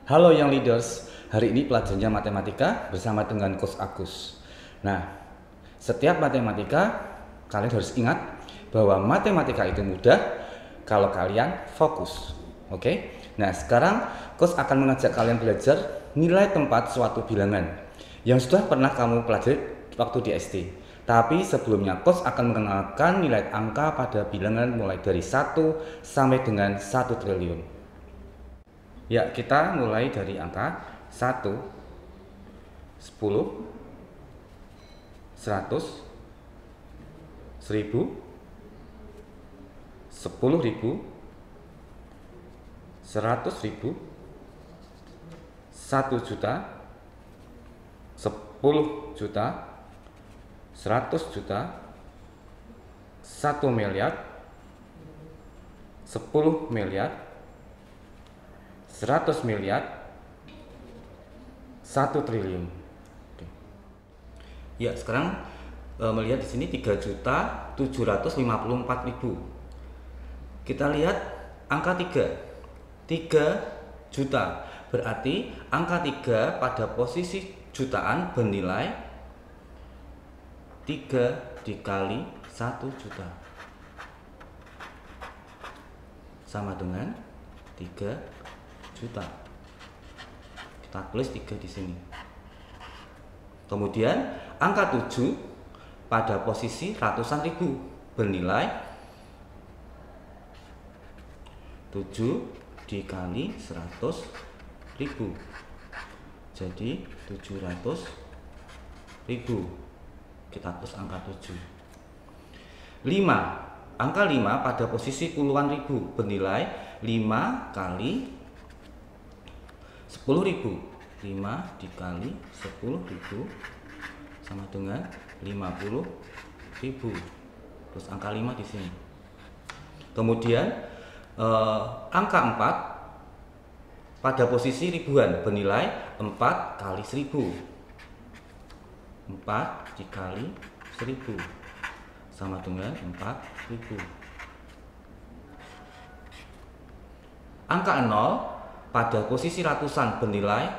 Halo yang leaders, hari ini pelajarannya matematika bersama dengan Coach Agus. Nah, setiap matematika kalian harus ingat bahwa matematika itu mudah kalau kalian fokus. Oke? Nah, sekarang Coach akan mengajak kalian belajar nilai tempat suatu bilangan yang sudah pernah kamu pelajari waktu di SD. Tapi sebelumnya Coach akan mengenalkan nilai angka pada bilangan mulai dari 1 sampai dengan 1 triliun. Ya, kita mulai dari angka 1, 10, 100, 1000, 10.000, 100.000, 1 juta, 10 juta, 100 juta, 1 miliar, 10 miliar, 100 miliar, 1 triliun. Oke. Ya, sekarang melihat di sini 3.754.000. Kita lihat angka 3. 3 juta. Berarti angka 3 pada posisi jutaan bernilai 3 dikali 1 juta. Sama dengan 3 juta. Kita tulis 3 di sini. Kemudian angka 7 pada posisi ratusan ribu bernilai 7 dikali 100.000. Jadi 700.000. Kita tulis angka 7. 5. Angka 5 pada posisi puluhan ribu bernilai 5 kali 10.000. 5 dikali 10.000 sama dengan 50.000. Terus angka 5 di sini. Kemudian angka 4 pada posisi ribuan bernilai 4 kali 1000. 4 dikali 1000 sama dengan 4.000. Angka 0 pada posisi ratusan bernilai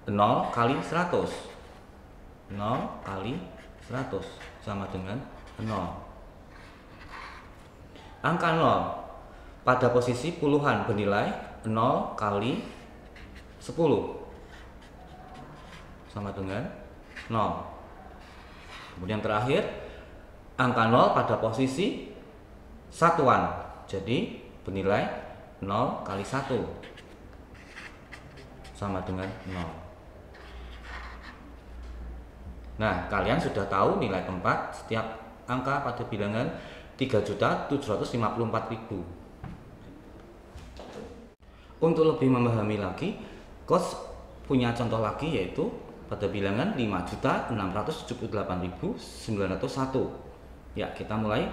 0 kali 100. 0 kali 100 sama dengan 0. Angka 0 pada posisi puluhan bernilai 0 kali 10 sama dengan 0. Kemudian terakhir angka 0 pada posisi satuan, jadi bernilai 0 kali 1 sama dengan 0. Nah, kalian sudah tahu nilai tempat setiap angka pada bilangan 3.754.000. Untuk lebih memahami lagi, Coach punya contoh lagi yaitu pada bilangan 5.678.901. Ya, kita mulai.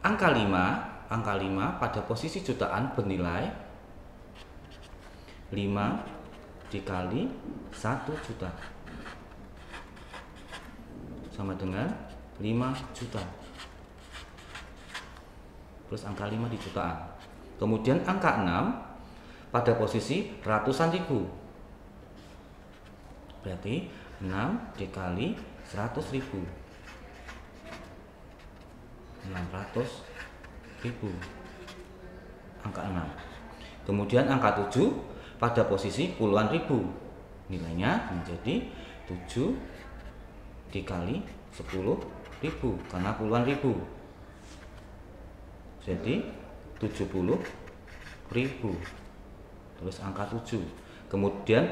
Angka 5 pada posisi jutaan bernilai 5 dikali 1 juta sama dengan 5 juta. Terus angka 5 di jutaan. Kemudian angka 6 pada posisi ratusan ribu. Berarti 6 dikali 100.000. 600.000. Angka 6. Kemudian angka 7 pada posisi puluhan ribu, nilainya menjadi 7 dikali 10.000 karena puluhan ribu, jadi 70.000. Terus angka 7. Kemudian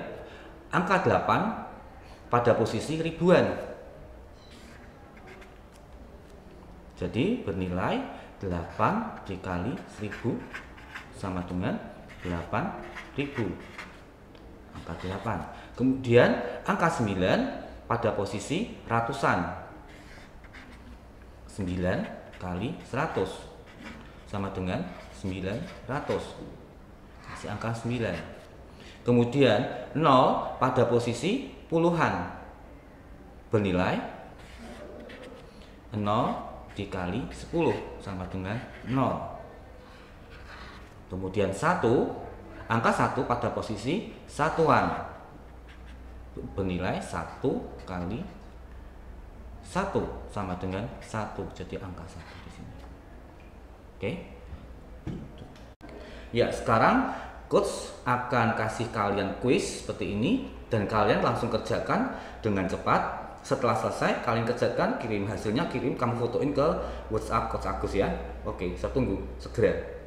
angka 8 pada posisi ribuan, jadi bernilai 8 dikali 1000 sama dengan 8.000. Angka 8. Kemudian angka 9 pada posisi ratusan. 9 kali 100 sama dengan 900. Kasih angka 9. Kemudian 0 pada posisi puluhan bernilai 0 dikali 10 sama dengan 0. Kemudian 1 angka 1 pada posisi satuan bernilai 1 kali 1 sama dengan 1. Jadi angka 1 di sini. Oke. Ya, sekarang coach akan kasih kalian kuis seperti ini dan kalian langsung kerjakan dengan cepat. Setelah selesai kalian kerjakan, kirim hasilnya, kamu fotoin ke WhatsApp Coach Agus ya. Oke, saya tunggu segera.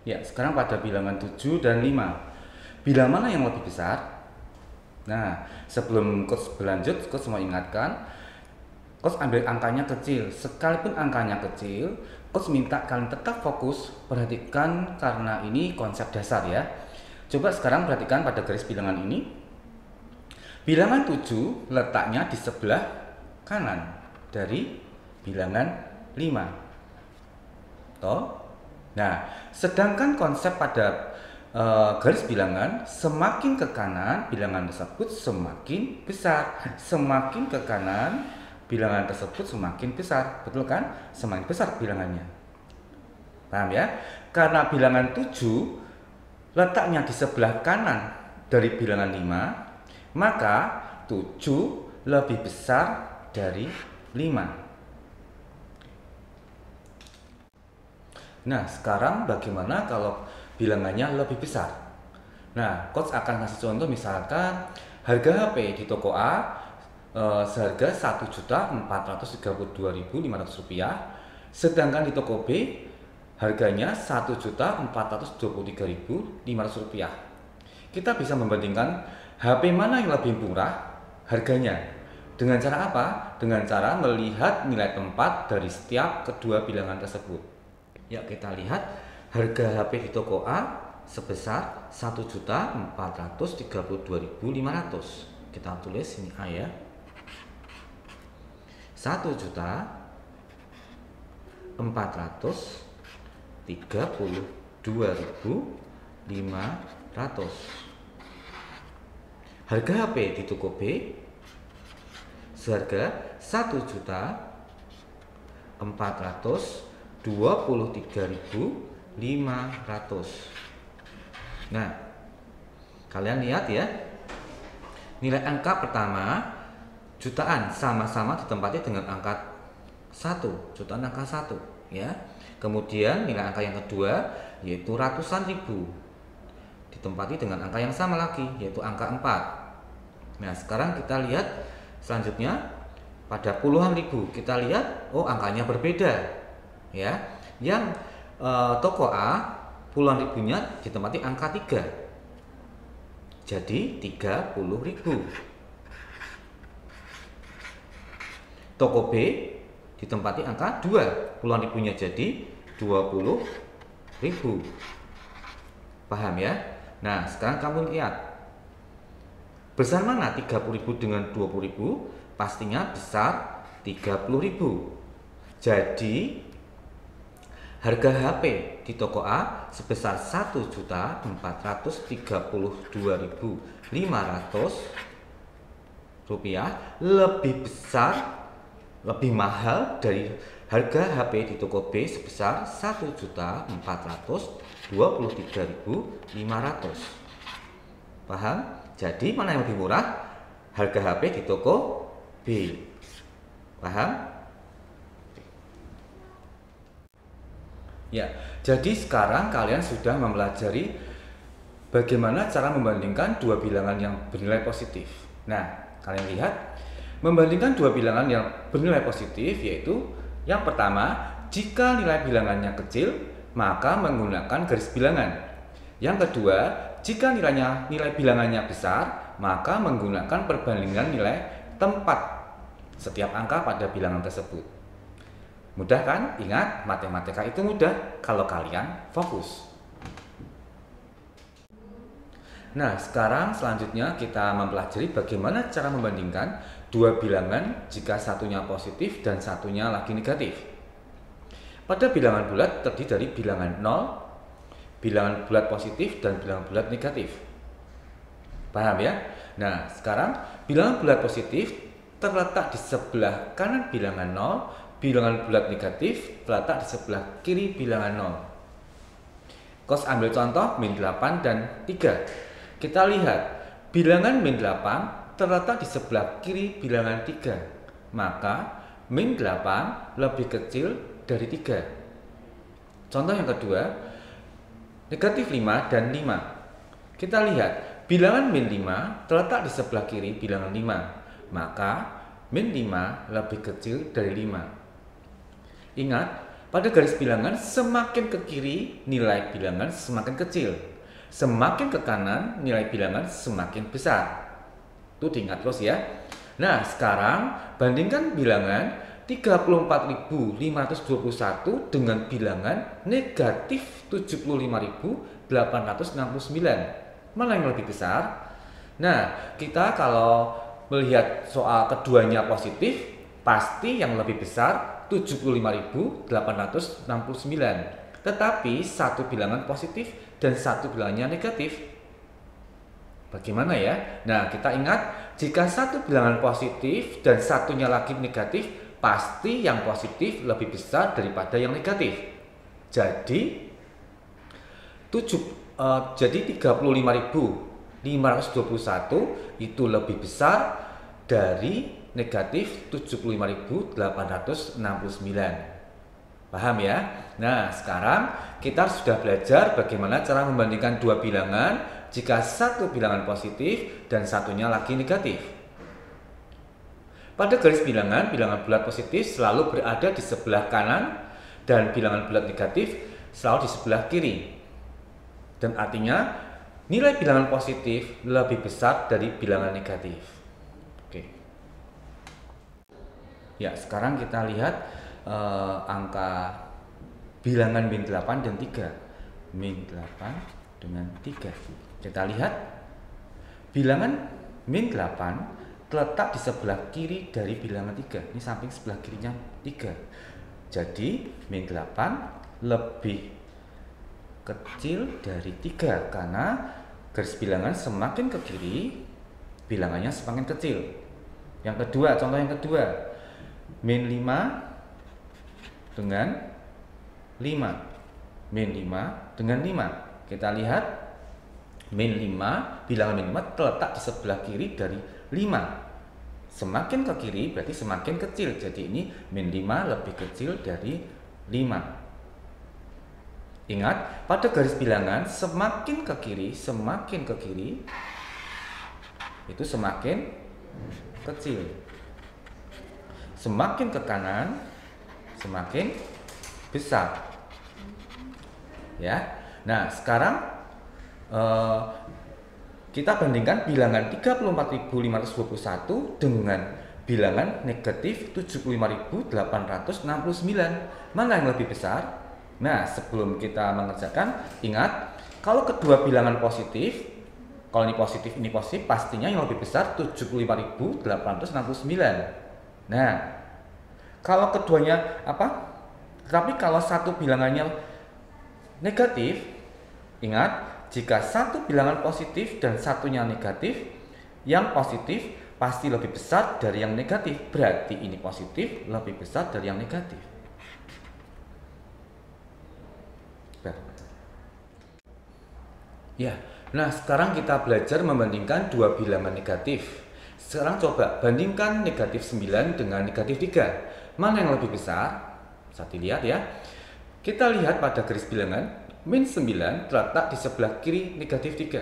Ya, sekarang pada bilangan 7 dan 5. Bilangan mana yang lebih besar? Nah, sebelum coach berlanjut, coach mau ingatkan, coach ambil angkanya kecil. Sekalipun angkanya kecil, coach minta kalian tetap fokus, perhatikan karena ini konsep dasar ya. Coba sekarang perhatikan pada garis bilangan ini. Bilangan 7 letaknya di sebelah kanan dari bilangan 5. Toh? Nah, sedangkan konsep pada garis bilangan, semakin ke kanan bilangan tersebut semakin besar, semakin ke kanan bilangan tersebut semakin besar, betul kan? Semakin besar bilangannya. Paham ya? Karena bilangan 7 letaknya di sebelah kanan dari bilangan 5, maka 7 lebih besar dari 5. Nah, sekarang bagaimana kalau bilangannya lebih besar? Nah, coach akan kasih contoh, misalkan harga HP di toko A seharga Rp1.432.500, sedangkan di toko B harganya Rp1.423.500. Kita bisa membandingkan HP mana yang lebih murah harganya. Dengan cara apa? Dengan cara melihat nilai tempat dari setiap kedua bilangan tersebut. Ya, kita lihat harga HP di toko A sebesar Rp1.432.500. Kita tulis ini A ya. Rp1.432.500. Harga HP di toko B seharga Rp1.423.500. Nah, kalian lihat ya, nilai angka pertama jutaan sama-sama ditempati dengan angka 1, jutaan angka 1 ya. Kemudian nilai angka yang kedua yaitu ratusan ribu ditempati dengan angka yang sama lagi yaitu angka 4. Nah, sekarang kita lihat selanjutnya pada puluhan ribu. Kita lihat, oh angkanya berbeda ya. Yang toko A puluhan ribunya ditempati angka 3, jadi 30.000. Toko B ditempati angka 2, puluhan ribunya jadi 20.000. Paham ya? Nah, sekarang kamu lihat, besar mana 30.000 dengan 20.000? Pastinya besar 30.000. Jadi harga HP di toko A sebesar Rp1.432.500 lebih besar, lebih mahal dari harga HP di toko B sebesar Rp1.423.500. Paham? Jadi mana yang lebih murah? Harga HP di toko B. Paham? Ya, jadi sekarang kalian sudah mempelajari bagaimana cara membandingkan dua bilangan yang bernilai positif. Nah, kalian lihat, membandingkan dua bilangan yang bernilai positif yaitu yang pertama, jika nilai bilangannya kecil, maka menggunakan garis bilangan. Yang kedua, jika nilai bilangannya besar, maka menggunakan perbandingan nilai tempat setiap angka pada bilangan tersebut. Mudah kan? Ingat, matematika itu mudah kalau kalian fokus. Nah, sekarang selanjutnya kita mempelajari bagaimana cara membandingkan dua bilangan jika satunya positif dan satunya lagi negatif. Pada bilangan bulat terdiri dari bilangan 0, bilangan bulat positif dan bilangan bulat negatif. Paham ya? Nah, sekarang bilangan bulat positif terletak di sebelah kanan bilangan 0, bilangan bulat negatif terletak di sebelah kiri bilangan 0. Kos ambil contoh min 8 dan 3. Kita lihat, bilangan min 8 terletak di sebelah kiri bilangan 3. Maka min 8 lebih kecil dari 3. Contoh yang kedua, negatif 5 dan 5. Kita lihat, bilangan min 5 terletak di sebelah kiri bilangan 5. Maka min 5 lebih kecil dari 5. Ingat, pada garis bilangan semakin ke kiri nilai bilangan semakin kecil. Semakin ke kanan nilai bilangan semakin besar. Itu diingat terus ya. Nah, sekarang bandingkan bilangan 34.521 dengan bilangan negatif 75.869. Mana yang lebih besar? Nah, kita kalau melihat soal keduanya positif, pasti yang lebih besar 75.869. Tetapi satu bilangan positif dan satu bilangannya negatif. Bagaimana ya? Nah, kita ingat, jika satu bilangan positif dan satunya lagi negatif, pasti yang positif lebih besar daripada yang negatif. Jadi 35.521 itu lebih besar dari negatif 75.869. Paham ya? Nah, sekarang kita sudah belajar bagaimana cara membandingkan dua bilangan jika satu bilangan positif dan satunya lagi negatif. Pada garis bilangan, bilangan bulat positif selalu berada di sebelah kanan dan bilangan bulat negatif selalu di sebelah kiri. Dan artinya nilai bilangan positif lebih besar dari bilangan negatif. Oke. Ya, sekarang kita lihat angka bilangan min 8 dan 3. Min 8 dengan 3. Kita lihat bilangan min 8 terletak di sebelah kiri dari bilangan 3. Ini samping sebelah kirinya 3. Jadi min 8 lebih kecil dari 3 karena garis bilangan semakin ke kiri bilangannya semakin kecil. Yang kedua, contoh yang kedua, min 5 dengan 5. Min 5 dengan 5. Kita lihat min 5, bilangan min 5 terletak di sebelah kiri dari 5. Semakin ke kiri berarti semakin kecil. Jadi ini min 5 lebih kecil dari 5. Ingat, pada garis bilangan semakin ke kiri itu semakin kecil. Semakin ke kanan semakin besar. Ya. Nah, sekarang kita bandingkan bilangan 34.521 dengan bilangan negatif 75.869. Mana yang lebih besar? Nah, sebelum kita mengerjakan, ingat, kalau kedua bilangan positif, kalau ini positif, pastinya yang lebih besar 75.869. Nah, kalau keduanya apa? Tapi kalau satu bilangannya negatif, ingat, jika satu bilangan positif dan satunya negatif, yang positif pasti lebih besar dari yang negatif. Berarti ini positif lebih besar dari yang negatif. Ya, nah sekarang kita belajar membandingkan dua bilangan negatif. Sekarang coba bandingkan negatif 9 dengan negatif 3. Mana yang lebih besar? Bisa dilihat ya. Kita lihat pada garis bilangan, min 9 terletak di sebelah kiri negatif 3.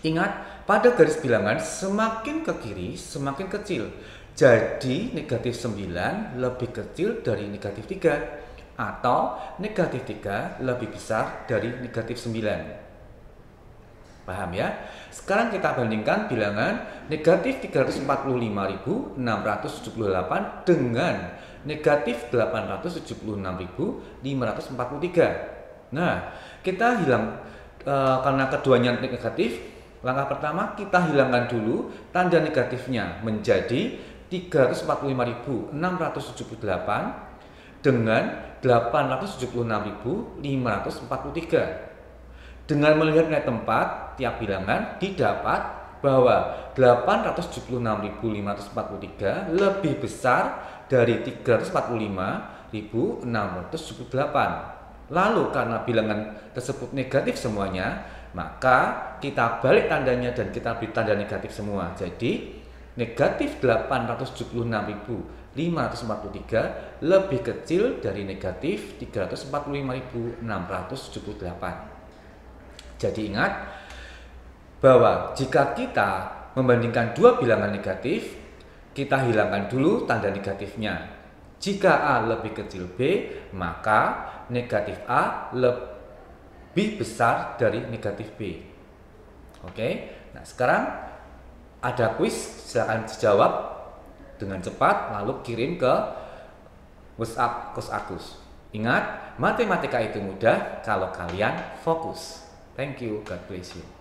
Ingat, pada garis bilangan semakin ke kiri semakin kecil. Jadi negatif 9 lebih kecil dari negatif 3. Atau negatif 3 lebih besar dari negatif 9. Paham ya? Sekarang kita bandingkan bilangan negatif 345.678 dengan negatif 876.543. Nah, kita hilang karena keduanya negatif. Langkah pertama, kita hilangkan dulu tanda negatifnya menjadi 345.678 dengan 876.543. Dengan melihat nilai tempat tiap bilangan didapat bahwa 876.543 lebih besar dari 345.678. Lalu karena bilangan tersebut negatif semuanya, maka kita balik tandanya dan kita beri tanda negatif semua. Jadi negatif 876.543 lebih kecil dari negatif 345.678. Jadi ingat bahwa jika kita membandingkan dua bilangan negatif, kita hilangkan dulu tanda negatifnya. Jika A lebih kecil B, maka negatif A lebih besar dari negatif B. Oke, nah sekarang ada kuis, silakan dijawab dengan cepat lalu kirim ke WhatsApp Coach Agus. Ingat, matematika itu mudah kalau kalian fokus. Thank you, God bless you.